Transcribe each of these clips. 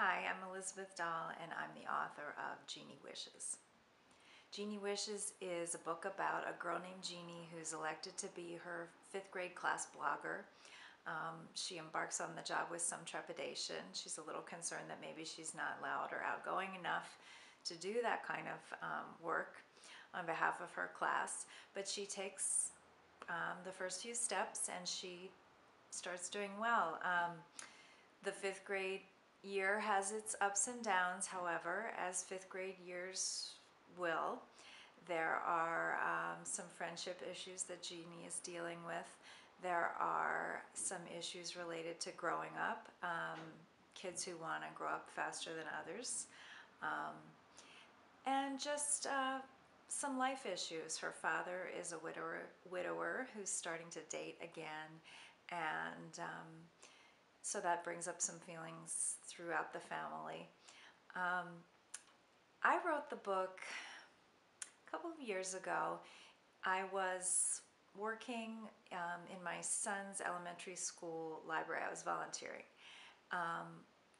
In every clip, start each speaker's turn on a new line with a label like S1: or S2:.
S1: Hi, I'm Elisabeth Dahl and I'm the author of GENIE Wishes. GENIE Wishes is a book about a girl named Jeannie who's elected to be her 5th grade class blogger. She embarks on the job with some trepidation. She's a little concerned that maybe she's not loud or outgoing enough to do that kind of work on behalf of her class, but she takes the first few steps and she starts doing well. The 5th grade year has its ups and downs, however, as 5th grade years will. There are some friendship issues that Jeannie is dealing with. There are some issues related to growing up, kids who want to grow up faster than others, and just some life issues. Her father is a widower who's starting to date again, and so that brings up some feelings throughout the family. I wrote the book a couple of years ago. I was working in my son's elementary school library. I was volunteering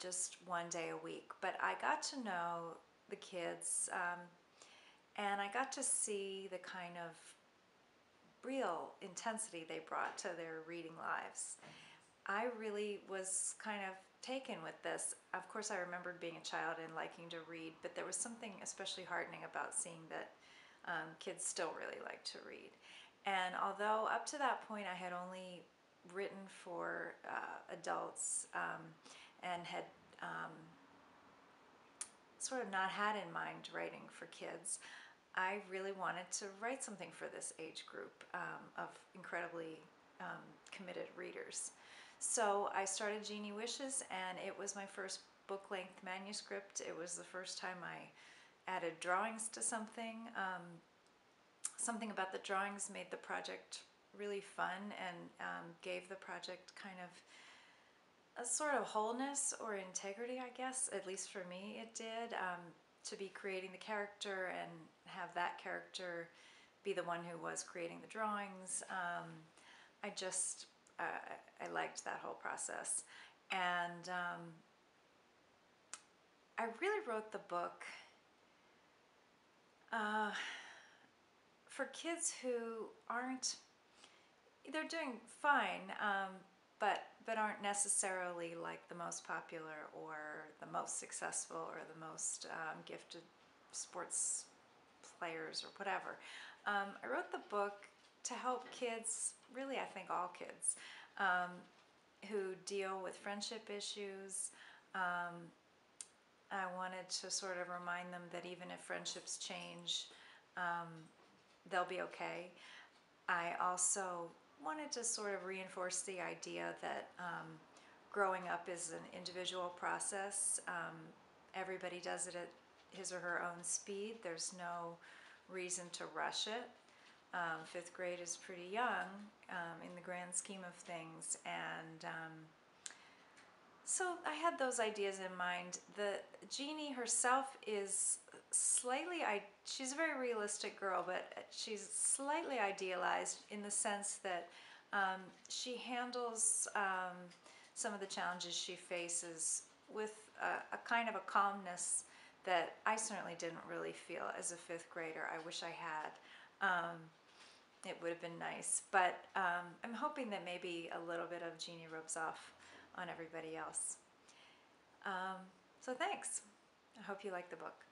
S1: just one day a week, but I got to know the kids and I got to see the kind of real intensity they brought to their reading lives. I really was kind of taken with this. Of course, I remembered being a child and liking to read, but there was something especially heartening about seeing that kids still really like to read. And although up to that point I had only written for adults and had sort of not had in mind writing for kids, I really wanted to write something for this age group of incredibly committed readers. So I started GENIE Wishes, and it was my first book-length manuscript. It was the first time I added drawings to something. Something about the drawings made the project really fun and gave the project kind of a sort of wholeness or integrity, I guess. At least for me it did, to be creating the character and have that character be the one who was creating the drawings. I liked that whole process, and I really wrote the book for kids who they're doing fine, but aren't necessarily like the most popular or the most successful or the most gifted sports players or whatever. I wrote the book to help kids, really I think all kids, who deal with friendship issues. I wanted to sort of remind them that even if friendships change, they'll be okay. I also wanted to sort of reinforce the idea that growing up is an individual process. Everybody does it at his or her own speed. There's no reason to rush it. 5th grade is pretty young in the grand scheme of things, and so I had those ideas in mind. The Jeannie herself is she's a very realistic girl, but she's slightly idealized in the sense that she handles some of the challenges she faces with a kind of a calmness that I certainly didn't really feel as a 5th grader. I wish I had. It would have been nice, but I'm hoping that maybe a little bit of Jeannie rubs off on everybody else. So thanks. I hope you like the book.